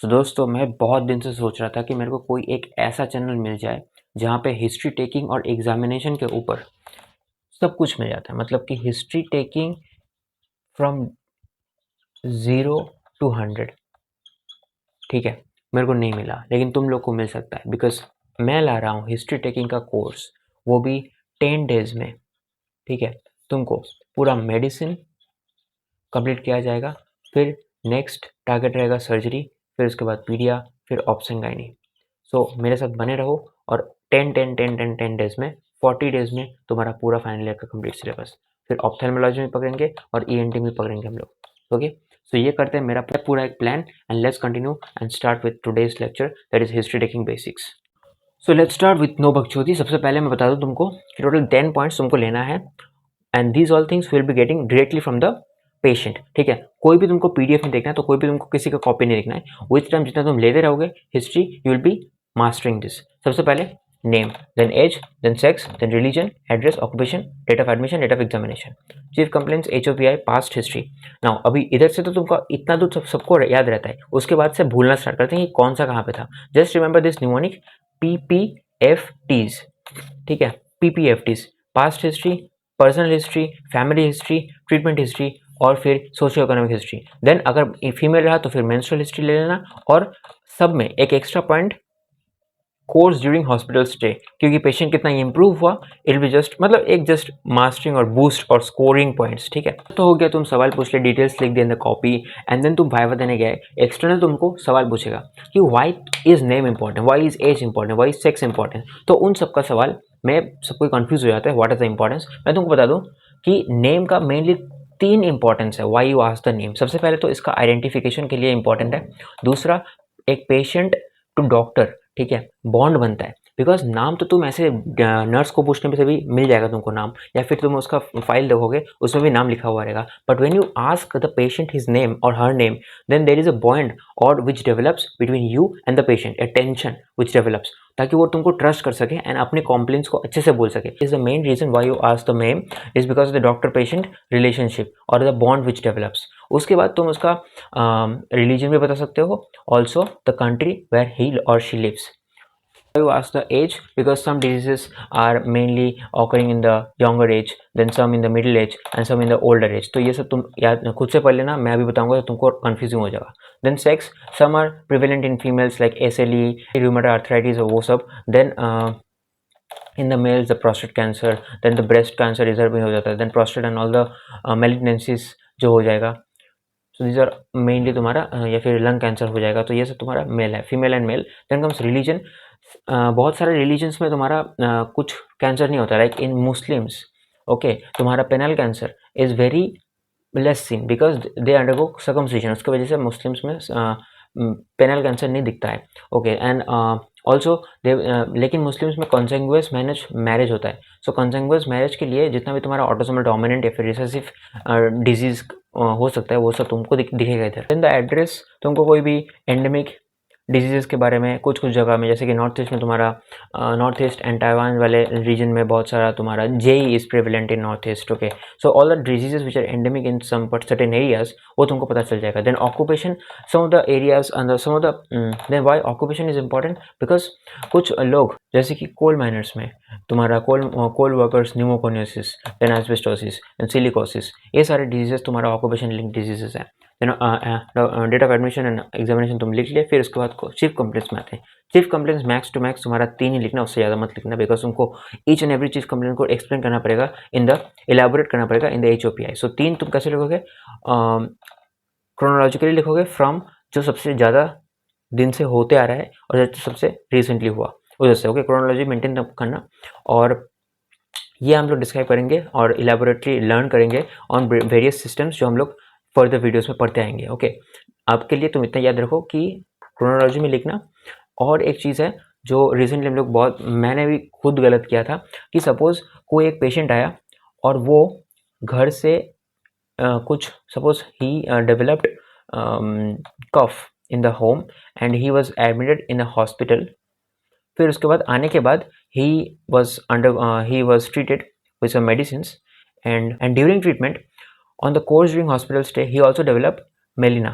सो दोस्तों मैं बहुत दिन से सोच रहा था कि मेरे को कोई एक ऐसा चैनल मिल जाए जहाँ पे हिस्ट्री टेकिंग और एग्जामिनेशन के ऊपर सब कुछ मिल जाता है। मतलब कि हिस्ट्री टेकिंग फ्रॉम 0 to 100। ठीक है, मेरे को नहीं मिला, लेकिन तुम लोग को मिल सकता है बिकॉज मैं ला रहा हूँ हिस्ट्री टेकिंग का कोर्स, वो भी 10 days में। ठीक है, तुमको पूरा मेडिसिन कंप्लीट किया जाएगा, फिर नेक्स्ट टारगेट रहेगा सर्जरी, फिर उसके बाद पीडिया, फिर ऑप्शन गाइनी। सो मेरे साथ बने रहो और 10 डेज में 40 days में तुम्हारा पूरा फाइनल ईयर का कंप्लीट सिलेबस, फिर ऑप्थेल्मोलॉजी में पकड़ेंगे और ईएनटी में पकड़ेंगे हम लोग। ओके, सो ये करते हैं मेरा पूरा एक plan. And let's continue and start with today's lecture, that is history taking basics. So let's start with no बकचोदी। सबसे पहले मैं बता दूं तुमको कि टोटल 10 पॉइंट्स तुमको लेना है and these all things will be getting directly from the patient. ठीक है, कोई भी तुमको पीडीएफ नहीं देखना है, तो कोई भी तुमको किसी का कॉपी नहीं देखना है। विथ टाइम जितना तुम लेते रहोगे history, you will be mastering this. सबसे पहले name, then age, then sex, then religion, address, occupation, date of admission, date of examination, chief complaints, HOPI, past history. Now अभी इधर से तो तुमको इतना तो सबको याद रहता है, उसके बाद से भूलना स्टार्ट करते हैं कि कौन सा कहाँ पे था। Just remember this mnemonic PPFTs। ठीक है, PPFTs, past history, personal history, family history, treatment history और फिर सोशियो इकोनॉमिक हिस्ट्री। देन अगर फीमेल रहा तो फिर मेंस्ट्रुअल हिस्ट्री ले लेना, और सब में एक extra point course during hospital stay, क्योंकि पेशेंट कितना इंप्रूव हुआ, इट बी जस्ट मतलब एक जस्ट मास्टरिंग और बूस्ट और स्कोरिंग पॉइंट्स। ठीक है, तो हो गया, तुम सवाल पूछ ले, डिटेल्स लिख दे in the copy and then तुम वाइवा देने गए। एक्सटर्नल तुमको सवाल पूछेगा कि why is name important, why is age important, why is sex important. तो उन सबका सवाल में सबको कंफ्यूज हो जाता है, व्हाट इज द इंपॉर्टेंस। मैं तुमको बता दूं कि नेम का मेनली 3 इंपॉर्टेंस है, why you ask the name. सबसे पहले तो इसका आइडेंटिफिकेशन के लिए इंपॉर्टेंट है। दूसरा, एक पेशेंट टू डॉक्टर, ठीक है, बॉन्ड बनता है। बिकॉज नाम तो तुम ऐसे नर्स को पूछने में से भी मिल जाएगा तुमको नाम, या फिर तुम उसका फाइल देखोगे उसमें भी नाम लिखा हुआ रहेगा। But when you ask the patient his name or her name, then there is a bond or which develops between you and the patient, a tension which develops, ताकि वो तुमको ट्रस्ट कर सके एंड अपने कॉम्प्लेंट्स को अच्छे से बोल सके। Is the main reason why you ask the name is because the doctor patient relationship or the bond which develops. उसके बाद तुम उसका रिलीजन भी बता सकते हो, also the country where he or she lives. You ask the age because some diseases are mainly occurring in the younger age, then some in the middle age and some in the older age. तो ये सब तुम याद खुद से पढ़ लेना, मैं अभी बताऊंगा तो तुमको कंफ्यूजिंग हो जाएगा। then sex, some are prevalent in females like SLE, rheumatoid arthritis और वो सब। then in the males the prostate cancer, then the breast cancer इधर भी हो जाता है, then prostate and all the malignancies जो हो जाएगा। सो दीज आर मेनली तुम्हारा या फिर लंग कैंसर हो जाएगा। तो ये सब तुम्हारा मेल है, female and male. Then comes religion. बहुत सारे रिलीजन्स में तुम्हारा कुछ कैंसर नहीं होता, लाइक इन मुस्लिम्स। ओके, तुम्हारा penile cancer is very less seen because they undergo circumcision, उसकी वजह से मुस्लिम्स में पेनल कैंसर नहीं दिखता है। ओके, एंड ऑल्सो लेकिन मुस्लिम्स में कॉन्सेंगुअस मैरिज होता है। सो कॉन्सेंगुअस मैरिज के लिए जितना भी तुम्हारा ऑटोसोमल डोमिनेंट या फिर रिसेसिव डिजीज हो सकता है, वो सब तुमको दिखेगा इधर। देन द एड्रेस, तुमको कोई भी एंडेमिक डिजीज़ के बारे में कुछ जगह में, जैसे कि नॉर्थ ईस्ट में तुम्हारा नॉर्थ ईस्ट एंड ताइवान वाले रीजन में बहुत सारा तुम्हारा JE is prevalent in north east. Okay, so all the diseases which are endemic in some certain areas, वो तुमको पता चल जाएगा। Then occupation, some of the areas and some of the then why occupation is important because कुछ लोग जैसे कि coal miners में तुम्हारा coal workers pneumoconiosis, then asbestosis and silicosis, ये सारे डिजीजेस तुम्हारा ऑक्यूपेशन लिंक डिजीजेस हैं। Date of admission and examination तुम लिख लिए। फिर उसके बाद चीफ कंप्लेंट्स में आते हैं। Chief complaints max to max तुम्हारा 3 ही लिखना, उससे ज़्यादा मत लिखना, बिकॉज तुमको each and every chief complaint को एक्सप्लेन करना पड़ेगा इन द एलाबोरेट करना पड़ेगा इन द HOPI। सो 3 तुम कैसे लिखोगे, क्रोनोलॉजिकली लिखोगे फ्रॉम जो सबसे ज़्यादा दिन से होते आ रहा है और जो सबसे रिसेंटली हुआ उधर से। ओके, क्रोनोलॉजी मेंटेन करना, और ये हम लोग डिस्क्राइब करेंगे और इलेबोरेटली लर्न करेंगे ऑन वेरियस सिस्टम्स जो हम लोग फर्दर वीडियोस में पढ़ते आएंगे। ओके, आपके लिए तुम इतना याद रखो कि क्रोनोलॉजी में लिखना। और एक चीज़ है जो रिसेंटली हम लोग बहुत, मैंने भी खुद गलत किया था, कि सपोज़ कोई एक पेशेंट आया और वो घर से कुछ suppose he developed cough in the home and he was admitted in a hospital. फिर उसके बाद आने के बाद he was treated with some medicines, and during treatment on the course during hospital stay he also developed melena.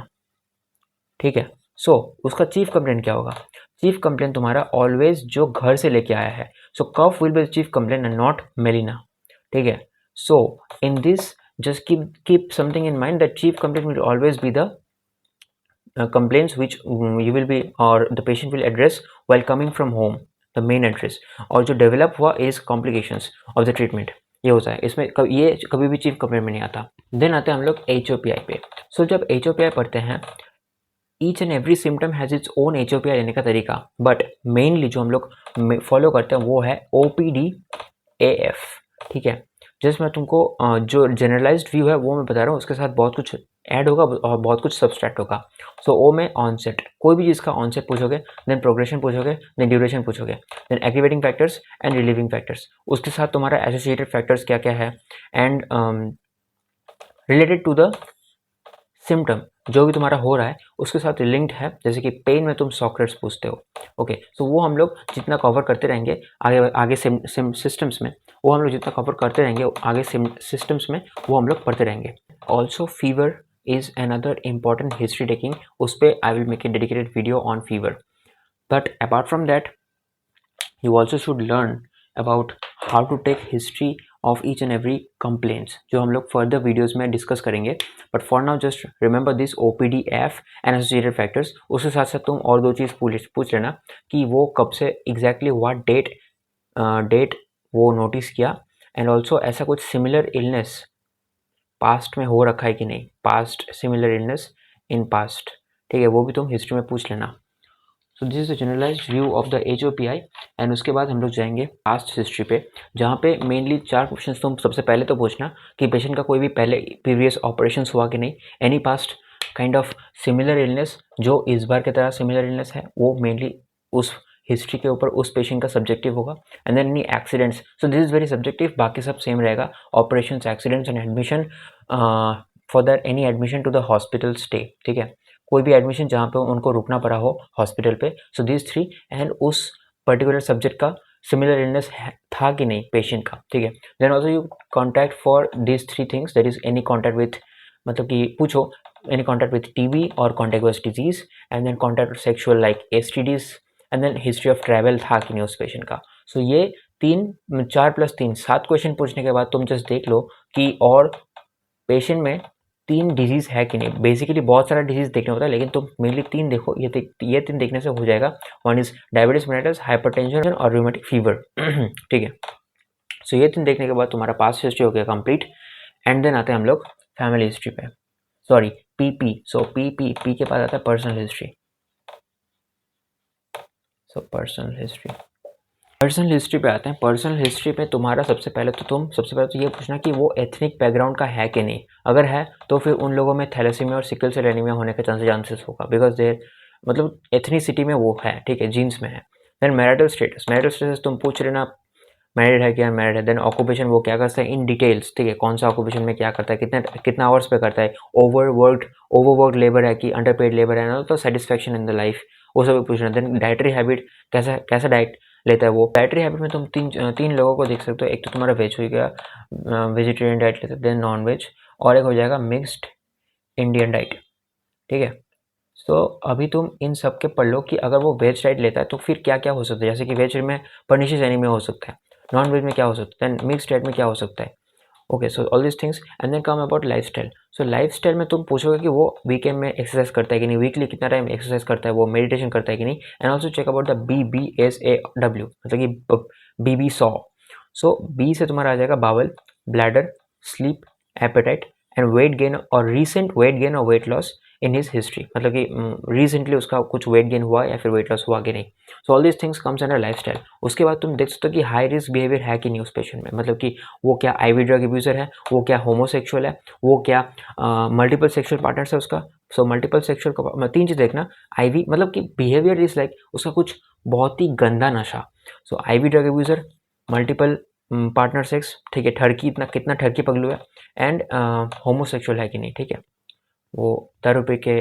ठीक है, सो उसका chief complaint क्या होगा? चीफ कंप्लेंट तुम्हारा ऑलवेज जो घर से लेके आया है. So cough will be chief complaint and not melaena. ठीक है. So in this just keep something in mind that chief complaint will always be the complaints which you will be or the patient will address while coming from home, the main address. और जो develop हुआ is complications of the treatment, ये होता है इसमें. ये कभी भी चीफ कंप्लेंट में नहीं आता. देन आते हैं हम लोग HOPI पे. सो जब HOPI पढ़ते हैं, each and every symptom has its own HOPI लेने का तरीका, बट मेनली जो हम लोग फॉलो करते हैं वो है OPDAF. ठीक है. जस्ट मैं तुमको जो जनरलाइज्ड व्यू है वो मैं बता रहा हूँ, उसके साथ बहुत कुछ ऐड होगा और बहुत कुछ सब्सट्रैक्ट होगा. सो ओ में ऑनसेट, कोई भी चीज़ का ऑनसेट पूछोगे, देन प्रोग्रेशन पूछोगे, देन ड्यूरेशन पूछोगे, then aggravating factors and relieving factors. उसके साथ तुम्हारा एसोसिएटेड फैक्टर्स क्या क्या है and related to the symptom जो भी तुम्हारा हो रहा है उसके साथ लिंक्ड है. जैसे कि पेन में तुम सॉक्रेट्स पूछते हो. ओके. सो वो हम लोग जितना कवर करते रहेंगे आगे आगे सिस्टम्स में, वो हम लोग जितना कवर करते रहेंगे आगे सिस्टम्स में वो हम लोग पढ़ते रहेंगे. Also fever is another important history taking. उस पर I will make a dedicated video on fever. But apart from that you also should learn about how to take history of each and every complaints जो हम लोग further videos में discuss करेंगे. but for now just remember this OPDF and associated factors. उसके साथ साथ तुम और दो चीज़ पूछ लेना कि वो कब से exactly what date वो notice किया, and also ऐसा कुछ similar illness past में हो रखा है कि नहीं, past similar illness in past. ठीक है, वो भी तुम history में पूछ लेना. So this is the generalized view of the HOPI. And उसके बाद हम लोग जाएंगे पास्ट हिस्ट्री पे, जहाँ पे मेनली 4 क्वेश्चन तुम सबसे पहले तो पूछना कि पेशेंट का कोई भी पहले प्रीवियस ऑपरेशन हुआ कि नहीं, any past kind of similar illness जो इस बार की तरह सिमिलर इलनेस है, वो मेनली उस हिस्ट्री के ऊपर उस पेशेंट का सब्जेक्टिव होगा. And then any accidents, so this is very subjective, बाकी सब सेम रहेगा. Operation, accidents and admission for that any admission to the hospital stay. ठीक है, कोई भी एडमिशन जहाँ पे उनको रुकना पड़ा हो हॉस्पिटल पे. सो दिस 3 एंड उस पर्टिकुलर सब्जेक्ट का सिमिलर इलनेस था कि नहीं पेशेंट का. ठीक है. Then also you contact for this 3 things, that is any contact with, मतलब कि पूछो एनी कॉन्टैक्ट विथ TB और contact disease, and then contact sexual like STDs, and then history of travel था कि नहीं उस पेशेंट का. सो ये 4 + 3 7 क्वेश्चन पूछने के बाद तुम जस्ट देख लो कि और पेशेंट में 3 डिजीज़ है कि नहीं. बेसिकली बहुत सारा डिजीज़ देखना होता है, लेकिन तुम मेनली 3 देखो. ये 3 देखने से हो जाएगा. One is diabetes mellitus, hypertension और रूमेटिक फीवर. ठीक है. सो ये 3 देखने के बाद तुम्हारा पास्ट हिस्ट्री हो गया कंप्लीट. एंड देन आते हैं हम लोग फैमिली हिस्ट्री पे, सॉरी PP. सो पी के पास आता है personal history. So personal history पे आते हैं. पर्सनल हिस्ट्री पे तुम्हारा सबसे पहले तो ये पूछना कि वो एथनिक बैकग्राउंड का है कि नहीं. अगर है तो फिर उन लोगों में थैलेसीमिया और सिकल सेल एनीमिया होने का चांसेस होगा, बिकॉज देर मतलब एथनिसिटी में वो है. ठीक है, जीन्स में है. देन मैरिटल स्टेटस तुम पूछ लेना, मैरिड है क्या, मैरिड है. देन ऑक्यूपेशन, वो क्या करता है इन डिटेल्स. ठीक है, कौन सा ऑक्यूपेशन में क्या करता है, कितना आवर्स पे करता है, ओवरवर्क लेबर है कि अंडरपेड लेबर है ना, तो सेटिस्फैक्शन इन द लाइफ, वो सब पूछना. देन डाइटरी हैबिट, कैसा डाइट लेता है वो. डाइटरी हैबिट में तुम तीन लोगों को देख सकते हो. एक तो तुम्हारा वेज हो गया, वेजिटेरियन डाइट लेते हैं, देन नॉन वेज, और एक हो जाएगा मिक्स्ड इंडियन डाइट. ठीक है. सो अभी तुम इन सब के पढ़ लो कि अगर वो वेज डाइट लेता है तो फिर क्या क्या हो सकता है. जैसे कि वेज में पर्निशियस एनीमिया हो सकता है, नॉन वेज में क्या हो सकता है, मिक्स डाइट में क्या हो सकता है. Okay, so all this things. And then come about lifestyle. So lifestyle में तुम पूछोगे कि वो वीकेंड में एक्सरसाइज करता है कि नहीं, वीकली कितना टाइम एक्सरसाइज करता है, वो मेडिटेशन करता है कि नहीं. And also check about the BBSAW, मतलब कि BB100. सो बी से तुम्हारा आ जाएगा bowel, bladder, sleep, appetite and weight gain और रीसेंट वेट गेन और weight loss in his history, मतलब कि रिसेंटली उसका कुछ वेट गेन हुआ या फिर वेट लॉस हुआ कि नहीं. सो all this things comes under lifestyle. उसके बाद तुम देख सकते हो कि हाई रिस्क बिहेवियर है कि नहीं उस पेशेंट में, मतलब कि वो क्या IV ड्रग अब्यूज़र है, वो क्या होमोसेक्सुअल है, वो क्या मल्टीपल सेक्सुअल पार्टनर्स है उसका. सो मल्टीपल सेक्सुअल का 3 चीज़ देखना. IV मतलब कि बिहेवियर इज लाइक उसका कुछ बहुत ही गंदा नशा. सो IV drug abuser, multiple partner sex, ठीक है, ठरकी, कितना ठरकी पगलू है, एंड होमोसेक्सुअल है कि नहीं. ठीक है, वो दारू पी के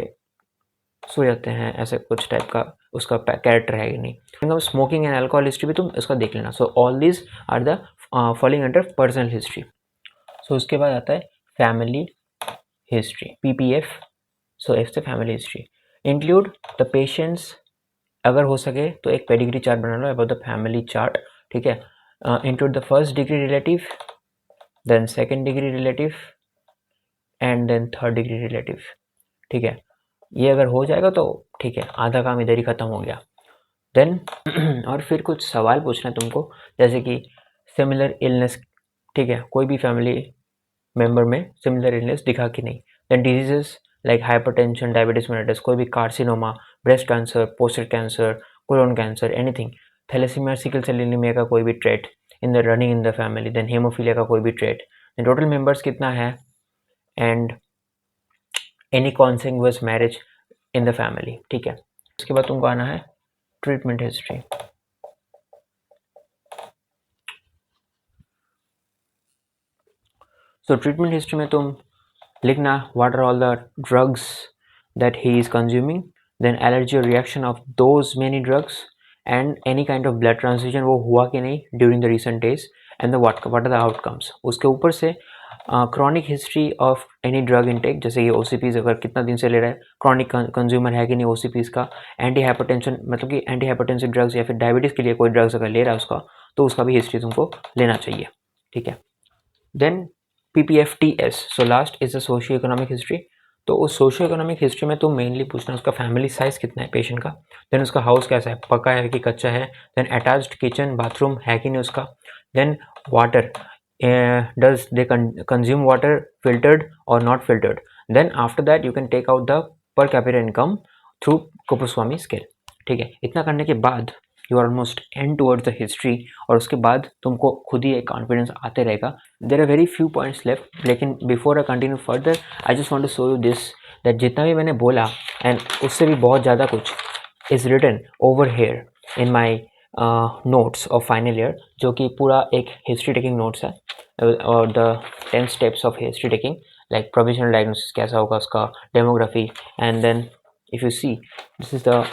सो जाते हैं, ऐसे कुछ टाइप का उसका कैरेक्टर है कि नहीं. स्मोकिंग एंड अल्कोहल हिस्ट्री भी तुम इसका देख लेना. So all this are the following under personal history. So उसके बाद आता है family history, PPF. So F से family history. Include the patients, अगर हो सके तो एक पेडिग्री चार्ट बना लो अबाउट द फैमिली चार्ट, ठीक है। Include the first degree relative, then second degree relative and then third degree relative, ठीक है। ये अगर हो जाएगा तो ठीक है, आधा काम इधर ही खत्म हो गया। देन और फिर कुछ सवाल पूछना है तुमको, जैसे कि सिमिलर इलनेस, ठीक है, कोई भी फैमिली मेंबर में सिमिलर इलनेस दिखा कि नहीं। Then diseases like hypertension, diabetes mellitus, कोई भी carcinoma, breast cancer, prostate cancer, colon cancer, anything. Thalassaemia, sickle cell anaemia का कोई भी trait in the running in the family. Then haemophilia का कोई भी ट्रेट। देन टोटल मेंबर्स कितना है and any consanguineous marriage in the family, ठीक है। उसके बाद तुमको आना है ट्रीटमेंट हिस्ट्री। सो ट्रीटमेंट हिस्ट्री में तुम लिखना what are all the drugs that he is consuming, then allergy or reaction of those many drugs and any kind of blood transfusion वो हुआ कि नहीं during the recent days and the what are the outcomes. उसके ऊपर से chronic history of any drug intake, जैसे ये OCPs अगर कितना दिन से ले रहा है, क्रॉनिक कंज्यूमर है कि नहीं ओसीपीज का, एंटी हाइपरटेंशन मतलब कि एंटी हाइपरटेंसिव ड्रग्स या फिर डायबिटीज़ के लिए कोई ड्रग्स अगर ले रहा है उसका, तो उसका भी हिस्ट्री तुमको लेना चाहिए, ठीक है। Then PPFTS, so last is the socio economic history. तो उस सोशियो इकोनॉमिक हिस्ट्री में तुम मेनली पूछना उसका फैमिली साइज कितना है पेशेंट का, देन उसका हाउस कैसा है, पक्का है कि कच्चा है, देन अटैच्ड किचन बाथरूम है कि नहीं उसका, then water, does they consume water filtered or not filtered, then after that you can take out the per capita income through Kuppuswamy scale, ठीक है। इतना करने के बाद you are almost end towards the history, और उसके बाद तुमको खुद ही एक कॉन्फिडेंस आते रहेगा। There are very few points left, लेकिन before I continue further I just want to show you this that जितना भी मैंने बोला एंड उससे भी बहुत ज़्यादा कुछ is written over here in my notes of final year, जो कि पूरा एक हिस्ट्री टेकिंग नोट्स है, और the 10 steps of history taking, like provisional diagnosis कैसा होगा उसका, demography, and then if you see this is the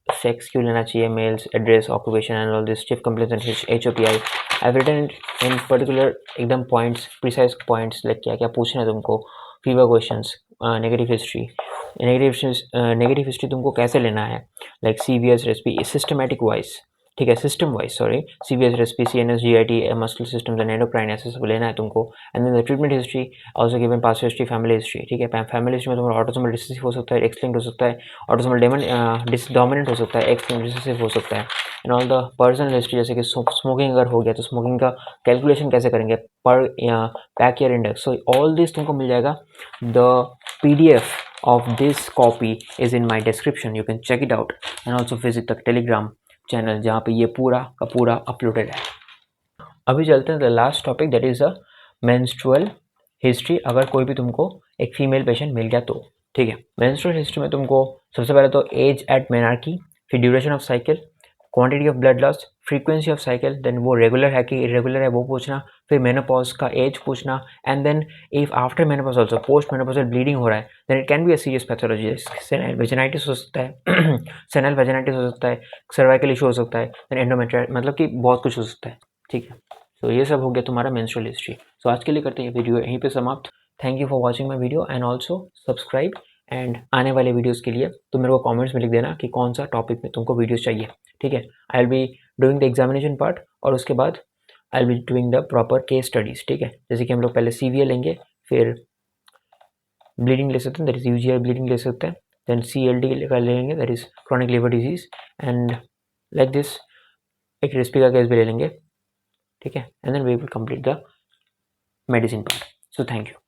sex क्यों लेना चाहिए, males, address, occupation and all this, chief complaints and HOPI। I have written in particular एकदम points, precise points, like क्या क्या पूछना है तुमको, fever questions, negative history, negative history तुमको कैसे लेना है, like CVS respi systematic wise, ठीक है, system wise, sorry, CVS respi, CNS, GIT, muscular systems and endocrine, ऐसे सब लेना है तुमको। And then the treatment history also given, past history, family history, ठीक है। फैमिली हिस्ट्री में तुम्हारा ऑटोसोमल रिसेसिव हो सकता है, एक्स लिंक्ड हो सकता है, ऑटोसोमल डोमिनेंट हो सकता है, एक्स लिंक्ड रिसेसिव हो सकता है। And all the personal history, जैसे कि स्मोकिंग अगर हो गया तो स्मोकिंग का कैलकुलेशन कैसे करेंगे पर pack year index, so all this तुमको मिल जाएगा। The PDF of this copy is in my description, you can check it out and also visit the Telegram channel जहाँ पे ये पूरा का पूरा अपलोडेड है। अभी चलते हैं the last topic, that is a menstrual history, अगर कोई भी तुमको एक फीमेल पेशेंट मिल गया तो, ठीक है। मेंस्ट्रुअल हिस्ट्री में तुमको सबसे पहले तो एज एट मेनार्की, फिर duration of cycle, quantity of blood loss, frequency of cycle, then वो रेगुलर है कि इरेगुलर है वो पूछना, फिर मेनोपॉज का एज पूछना, and then if after menopause also post menopausal bleeding हो रहा है, then it can be a serious pathology, senile vaginitis हो सकता है सेनाइल वेजिनाइटिस हो सकता है, सर्वाइकल इशू हो सकता है, देन एंडोमेट्रियल, मतलब कि बहुत कुछ हो सकता है, ठीक है। तो ये सब हो गया तुम्हारा मेंस्ट्रुअल हिस्ट्री। सो आज के लिए करते हैं ये वीडियो यहीं पे समाप्त। Thank you for watching my video and also subscribe, and आने वाले वीडियोस के लिए तुम मेरे को कमेंट्स में लिख देना कि कौन सा टॉपिक में तुमको वीडियोस चाहिए, ठीक है। I will be doing the examination part, और उसके बाद I will be doing the proper case studies, ठीक है। जैसे कि हम लोग पहले CVA लेंगे, फिर ब्लीडिंग ले सकते हैं, दैट इज UGI ब्लीडिंग ले सकते हैं, देन CLD का लेंगे, that is chronic liver disease, and like this एक रेसिपी का केस भी ले लेंगे, ठीक है। And then we will complete the medicine part. So thank you.